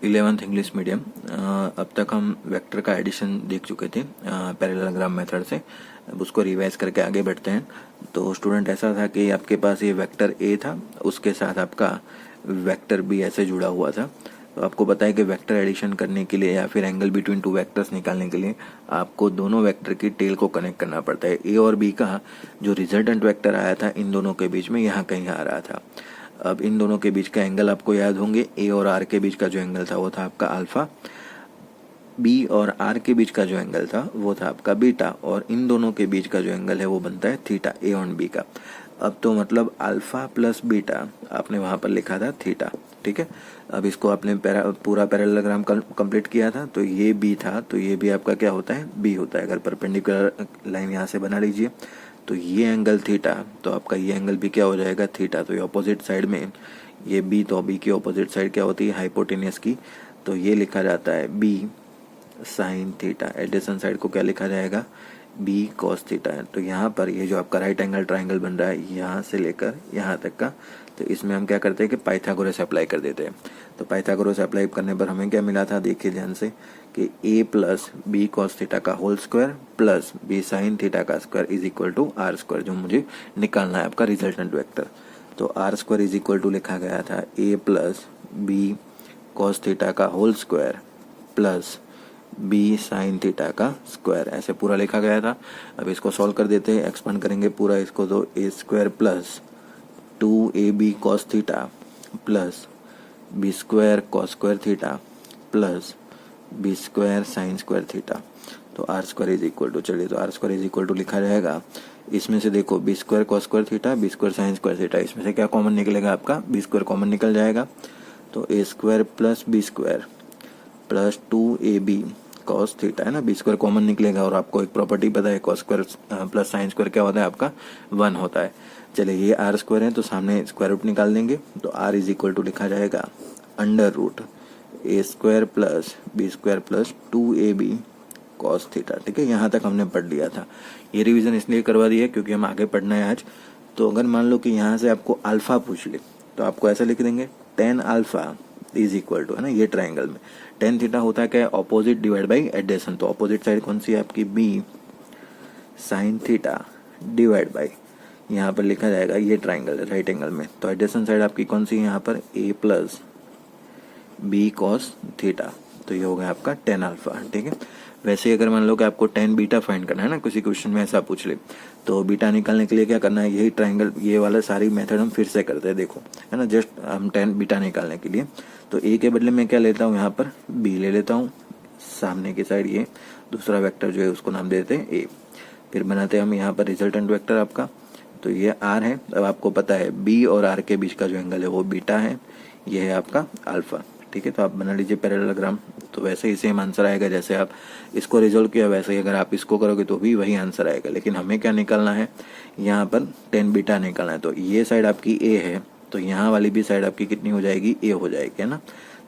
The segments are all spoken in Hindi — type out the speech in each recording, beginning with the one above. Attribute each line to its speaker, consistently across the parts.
Speaker 1: 11th English medium. अब तक हम वेक्टर का एडिशन देख चुके थे पैरेललोग्राम मेथड से। अब उसको रिवाइज करके आगे बढ़ते हैं। तो स्टूडेंट ऐसा था कि आपके पास ये वेक्टर ए था, उसके साथ आपका वेक्टर बी ऐसे जुड़ा हुआ था। तो आपको पता है कि वेक्टर एडिशन करने के लिए या फिर एंगल बिटवीन टू वेक्टर्स निकालने के लिए आपको दोनों वेक्टर की टेल को कनेक्ट करना पड़ता है। ए और बी का जो रिजल्टेंट वेक्टर आया था इन दोनों के बीच में यहाँ कहीं आ रहा था। अब इन दोनों के बीच का एंगल आपको याद होंगे, ए और आर के बीच का जो एंगल था वो था आपका अल्फा, बी और आर के बीच का जो एंगल था वो था आपका बीटा, और इन दोनों के बीच का जो एंगल है वो बनता है थीटा, ए और बी का। अब तो मतलब अल्फा प्लस बीटा आपने वहां पर लिखा था थीटा, ठीक है। अब इसको आपने पूरा पैरेललोग्राम कंप्लीट किया था, तो ये बी था, तो ये भी आपका क्या होता है, बी होता है। अगर परपेंडिकुलर लाइन यहाँ से बना लीजिए तो ये एंगल थीटा, तो आपका ये एंगल भी क्या हो जाएगा, थीटा। तो ये ऑपोजिट साइड में ये बी, तो बी की ऑपोजिट साइड क्या होती है, हाइपोटेनियस की, तो ये लिखा जाता है b sine theta. Adjacent side को क्या लिखा जाएगा, बी कॉस थीटा है। तो यहाँ पर ये जो आपका राइट एंगल ट्राइंगल बन रहा है यहाँ से लेकर यहाँ तक का, तो इसमें हम क्या करते हैं कि पाइथागोरस अप्लाई कर देते हैं। तो पाइथागोरस अप्लाई करने पर हमें क्या मिला था, देखिए ध्यान से, कि a plus B cos theta का whole square plus B sine theta का square is equal to R square, जो मुझे निकालना है आपका रिजल्टेंट वेक्टर। तो are square is equal to लिखा गया था a plus B cos theta का whole square plus B sine theta का स्क्वायर, ऐसे पूरा लिखा गया था। अब इसको सॉल्व कर देते हैं, एक्सपांड करेंगे पूरा इसको, तो a square plus 2ab cos theta plus b square cos square theta plus b square sine square theta. तो are square is equal to, चलिए तो are square is equal to लिखा जाएगा, इसमें से देखो b square cos square theta, b square sine square theta, इसमें से क्या कॉमन निकलेगा, आपका बी स्क्वायर कॉमन निकल जाएगा। तो a square plus b square plus 2ab cos theta है ना, बी स्क्वायर कॉमन निकलेगा, और आपको एक प्रॉपर्टी पता है cos square plus sine square क्या होता है, आपका 1 होता है। चलिए ये आर स्क्वायर है तो सामने स्क्वायर रूट निकाल देंगे, तो आर इज इक्वल टू लिखा जाएगा under root a square plus b square plus 2ab cos theta, ठीक है। यहाँ तक हमने पढ़ लिया था। ये रिवीजन इसलिए करवा दिया क्योंकि हम आगे पढ़ना है आज। तो अगर मान लो कि यहाँ से आपको अल्फा पूछ ले, तो आपको ऐसा लिख देंगे tan alpha is equal to, है ना, ये ट्राइंगल में tan थीटा होता है क्या, ऑपोजिट डिवाइड बाई एडजेसेंट। तो ऑपोजिट साइड कौन सी है आपकी, b sine theta divide by, यहाँ पर लिखा जाएगा ये ट्राइंगल है राइट एंगल में, तो एडजेसेंट साइड आपकी कौन सी है यहाँ पर, a plus B cos theta, तो ये हो गया आपका tan अल्फा, ठीक है। वैसे अगर मान लो कि आपको tan बीटा फाइंड करना है ना, किसी क्वेश्चन में ऐसा पूछ ले, तो बीटा निकालने के लिए क्या करना है, यही ट्राइंगल, ये वाला सारी मेथड हम फिर से करते हैं, देखो है ना, जस्ट हम tan बीटा निकालने के लिए, तो a के बदले में क्या लेता हूँ, यहाँ पर b ले लेता हूँ, सामने की साइड ये दूसरा वेक्टर जो है उसको नाम देते हैं a, फिर बनाते हैं हम यहाँ पर रिजल्टेंट वेक्टर आपका, तो ये r है। अब आपको पता है b और r के बीच का जो एंगल है वो बीटा है, ये है आपका अल्फा, ठीक है। तो आप बना लीजिए पैरेललोग्राम, तो वैसे ही सेम आंसर आएगा, जैसे आप इसको रिजोल्व किया वैसे ही अगर आप इसको करोगे तो भी वही आंसर आएगा। लेकिन हमें क्या निकालना है, यहाँ पर tan बीटा निकालना है। तो ये साइड आपकी a है, तो यहाँ वाली भी साइड आपकी कितनी हो जाएगी, a हो जाएगी, है ना।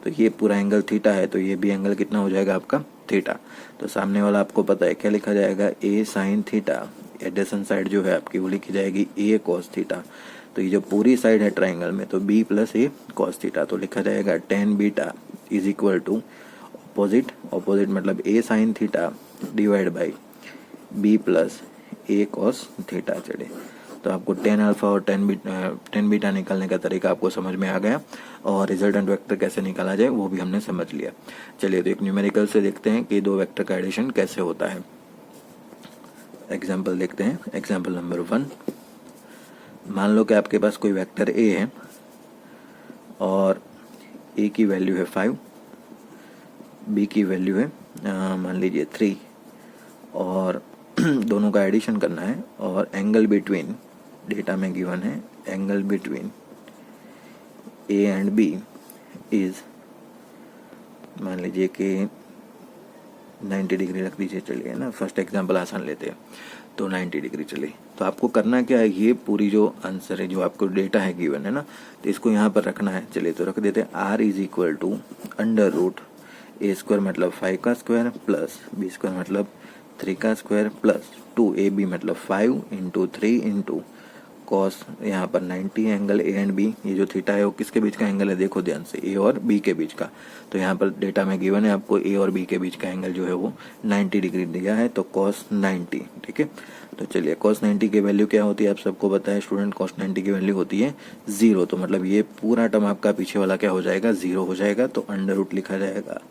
Speaker 1: तो ये पूरा एंगल थीटा है, तो ये भी एंगल कितना हो जाएगा आपका, थीटा। तो सामने वाला आपको पता है क्या लिखा जाएगा, a sine theta, adjacent side जो है आपकी वो लिखी जाएगी a कॉस थीटा। तो ये जो पूरी साइड है ट्राइंगल में, तो b plus a cos theta, तो लिखा जाएगा tan beta is equal to opposite, opposite मतलब a sine theta divide by b plus a cos theta. चलिए तो आपको tan अल्फा और tan बीटा निकालने का तरीका आपको समझ में आ गया, और रिजल्टेंट वेक्टर कैसे निकाला जाए वो भी हमने समझ लिया। चलिए तो एक न्यूमेरिकल से देखते हैं कि दो वेक्टर का एडिशन कैसे होता है। एग्जाम्पल देखते हैं, एग्जाम्पल नंबर 1। मान लो कि आपके पास कोई वेक्टर a है और a की वैल्यू है 5, b की वैल्यू है मान लीजिए 3, और दोनों का एडिशन करना है, और एंगल बिटवीन, डेटा में गिवन है angle between a and b is, मान लीजिए कि 90 डिग्री रख दीजिए, चलिए ना, फर्स्ट एग्जांपल आसान लेते हैं, तो 90 डिग्री। चलिए तो आपको करना क्या है, ये पूरी जो आंसर है, जो आपको डेटा है गिवन है ना, तो इसको यहाँ पर रखना है। चलिए तो रख देते हैं, r is equal to under root a square मतलब 5 का स्क्वायर प्लस बी स्क्वायर मतलब 3 का स्क्वायर प्लस 2ab मतलब 5 इंटू 3 इंटू कॉस यहाँ पर 90, एंगल ए एंड बी, ये जो थीटा है वो किसके बीच का एंगल है, देखो ध्यान से, ए और बी के बीच का। तो यहाँ पर डेटा में गिवन है आपको ए और बी के बीच का एंगल जो है वो 90 डिग्री दिया है, तो कॉस 90, ठीक है। तो चलिए कॉस 90 की वैल्यू क्या होती है आप सबको पता है स्टूडेंट, कॉस 90 की वैल्यू होती है 0। तो मतलब ये पूरा टर्म आपका पीछे वाला क्या हो जाएगा, 0 हो जाएगा। तो अंडर रूट लिखा जाएगा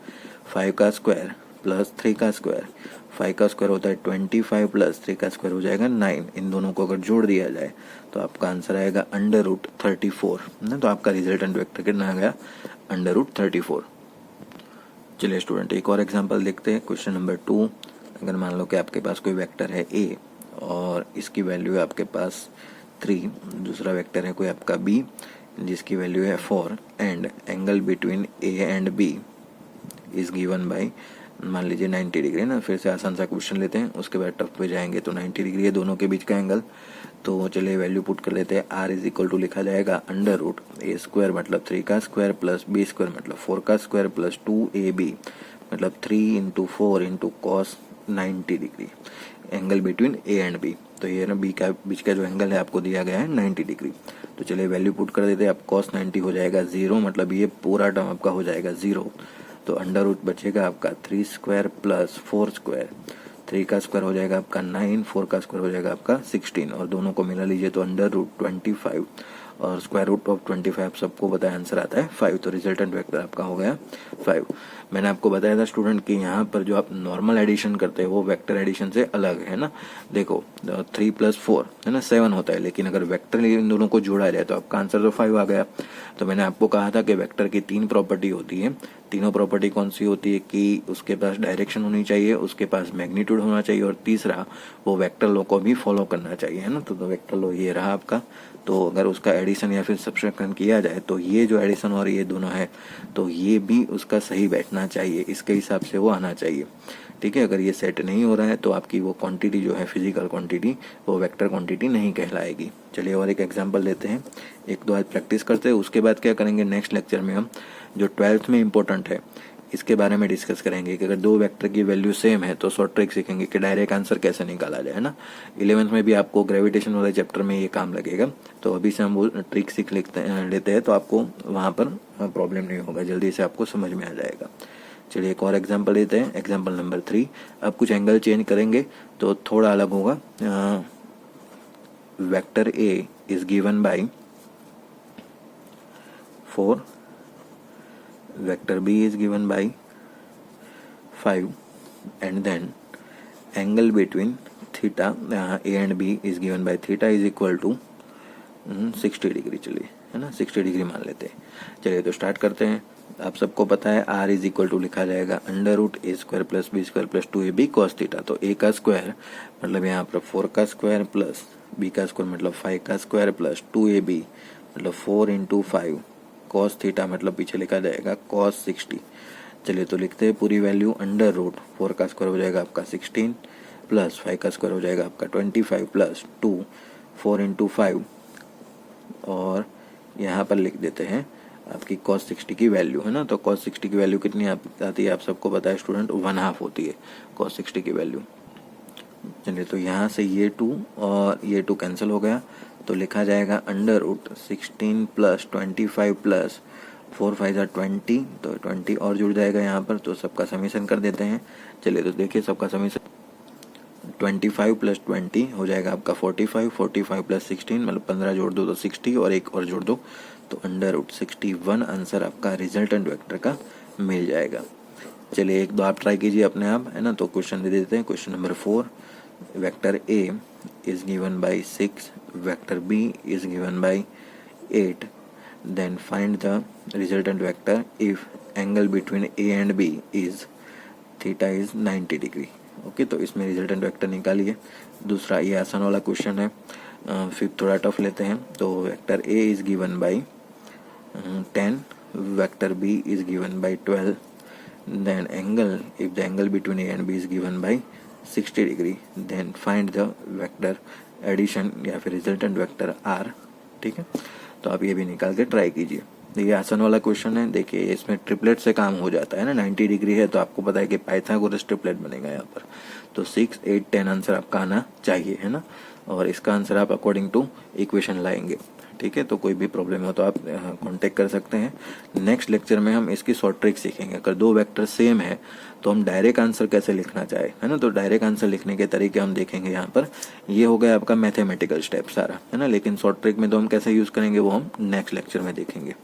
Speaker 1: 5 का स्क्वायर प्लस 3 का स्क्वायर, 5 का स्क्वायर होता है 25 प्लस 3 का स्क्वायर हो जाएगा 9। इन दोनों को अगर जोड़ दिया जाए तो आपका आंसर आएगा अंडर रूट 34 ना। तो आपका रिजल्टेंट वेक्टर कितना आ गया, अंडर रूट 34। चलिए स्टूडेंट एक और एग्जांपल देखते हैं, क्वेश्चन नंबर 2। अगर मान लो कि आपके पास कोई वेक्टर है ए और इसकी वैल्यू है आपके पास 3, दूसरा वेक्टर है कोई आपका बी जिसकी वैल्यू है 4, and angle between a and b is given by मान लीजिए 90 डिग्री ना। फिर से आसान सा क्वेश्चन लेते हैं, उसके बाद टफ पे जाएंगे। तो 90 डिग्री है दोनों के बीच का एंगल, तो चलिए वैल्यू पुट कर लेते हैं। आर इज इक्वल टू लिखा जाएगा अंडर रूट ए स्क्वायर मतलब 3 का स्क्वायर प्लस बी स्क्वायर मतलब 4 का स्क्वायर प्लस 2ab मतलब 3 into 4 into cos 90 degree, angle between a and b. तो ये ना बी का बीच का जो एंगल है आपको दिया गया है 90 डिग्री। तो चलिए वैल्यू पुट कर देते हैं, आप कॉस 90 हो जाएगा 0, मतलब ये पूरा टर्म आपका हो जाएगा 0। तो अंडर रूट बचेगा आपका 3 स्क्वायर प्लस 4 स्क्वायर, 3 का स्क्वायर हो जाएगा आपका 9, 4 का स्क्वायर हो जाएगा आपका 16, और दोनों को मिला लीजिए तो अंडर रूट 25 और स्क्वायर रूट ऑफ 25 सबको बताया आंसर आता है 5। तो रिजल्टेंट वेक्टर आपका हो गया 5। मैंने आपको बताया था स्टूडेंट कि यहाँ पर जो आप नॉर्मल एडिशन करते हैं वो वेक्टर एडिशन से अलग है ना। देखो 3 + 4 है ना 7 होता है, लेकिन अगर वेक्टर इन दोनों को जोड़ा जाए तो आपका आंसर तो 5 आ गया। तो मैंने आपको कहा था कि वेक्टर की 3 प्रॉपर्टी होती है। तीनों प्रॉपर्टी कौन सी होती है कि उसके पास डायरेक्शन होनी चाहिए, उसके पास मैग्नीट्यूड होना चाहिए, और तीसरा वो वेक्टर लॉ को भी फॉलो करना चाहिए है ना। तो वेक्टर लॉ ये रहा आपका। तो अगर उसका एडिशन या फिर सब्ट्रैक्शन किया जाए तो ये जो एडिशन और ये दोनों है तो ये भी उसका सही बैठना चाहिए, इसके हिसाब से वो आना चाहिए, ठीक है। अगर ये सेट नहीं हो रहा है तो आपकी वो क्वांटिटी जो है फिजिकल क्वांटिटी वो वेक्टर क्वांटिटी नहीं कहलाएगी। चलिए और एक एग्जांपल लेते हैं, एक दो आज प्रैक्टिस करते हैं, उसके बाद क्या करेंगे नेक्स्ट लेक्चर में हम जो 12th में इंपॉर्टेंट है इसके बारे में डिस्कस करेंगे कि अगर दो वेक्टर की वैल्यू सेम है तो शॉर्ट ट्रिक सीखेंगे कि डायरेक्ट आंसर कैसे निकाला जाए, है ना। 11th में भी आपको ग्रेविटेशन वाले चैप्टर में ये काम लगेगा। तो अभी से हम वो ट्रिक सीख लेते हैं तो आपको वहाँ पर प्रॉब्लम नहीं होगा, जल्दी से आपको समझ में आ जाएगा। चलिए एक और एग्जाम्पल लेते हैं, एग्जाम्पल नंबर 3। अब कुछ एंगल चेंज करेंगे तो थोड़ा अलग होगा। Vector a is given bye 4, vector b is given by 5, and then angle between theta a and b is given by theta is equal to 60 degree. चलिए है ना 60 डिग्री मान लेते हैं। चलिए तो स्टार्ट करते हैं। आप सबको पता है r इज इक्वल टू लिखा जाएगा under root a square plus b square plus 2ab cos theta. तो a का स्क्वायर मतलब यहाँ पर 4 का स्क्वायर प्लस b का स्क्वायर मतलब 5 का स्क्वायर प्लस 2ab मतलब 4 इंटू 5 cos थीटा मतलब पीछे लिखा जाएगा cos 60। चलिए तो लिखते हैं पूरी वैल्यू, अंडर रूट 4 का स्क्वायर हो जाएगा आपका 16 प्लस 5 का स्क्वायर हो जाएगा आपका 25 प्लस 2 4 इंटू 5, और यहाँ पर लिख देते हैं आपकी cos 60 की वैल्यू है ना। तो cos 60 की वैल्यू कितनी आती है आप सबको पता है स्टूडेंट, 1/2 होती है cos 60 की वैल्यू। चलिए तो यहाँ से ये 2 और ये 2 कैंसिल हो गया, तो लिखा जाएगा अंडर रूट 16 प्लस 25 प्लस 4 5 20, तो 20 और जुड़ जाएगा यहाँ पर। तो सबका समीशन कर देते हैं। चलिए तो देखिए सबका समीशन 25 प्लस 20 हो जाएगा आपका 45, 45 प्लस 16 मतलब 15 जोड़ दो तो 60 और एक और जोड़ दो तो अंडर रूट 61 आंसर आपका रिजल्टेंट वेक्टर का मिल जाएगा। चलिए एक दो आप ट्राई कीजिए अपने आप है ना। तो क्वेश्चन दे देते हैं, question number 4। Vector A is given by 6, vector b is given by 8, then find the resultant vector if angle between a and b is theta is 90 degree. Okay तो इसमें रिजल्टेंट वेक्टर निकालिए। दूसरा ये आसान वाला क्वेश्चन है, फिर थोड़ा टफ लेते हैं। तो vector a is given by 10, vector b is given by 12, then angle if the angle between a and b is given by 60 degree, then find the vector addition या फिर रिजल्टेंट वेक्टर आर। ठीक है तो आप ये भी निकाल के ट्राई कीजिए। देखिए आसान वाला क्वेश्चन है, देखिए इसमें ट्रिपलेट से काम हो जाता है ना। 90 डिग्री है तो आपको पता है कि पाइथागोरस ट्रिपलेट बनेगा यहाँ पर। तो 6 8 10 आंसर आपका आना चाहिए है ना। और इसका आंसर आप अकॉर्डिंग टू इक्वेशन लाएंगे। ठीक है, तो कोई भी प्रॉब्लम हो तो आप कांटेक्ट कर सकते हैं। नेक्स्ट लेक्चर में हम इसकी शॉर्ट ट्रिक सीखेंगे। अगर दो वेक्टर सेम है तो हम डायरेक्ट आंसर कैसे लिखना चाहे, है ना, तो डायरेक्ट आंसर लिखने के तरीके हम देखेंगे यहाँ पर। ये हो गया आपका मैथमेटिकल स्टेप सारा, है ना, लेकिन शॉर्ट ट्रिक में तो हम कैसे यूज़ करेंगे वो हम नेक्स्ट लेक्चर में देखेंगे।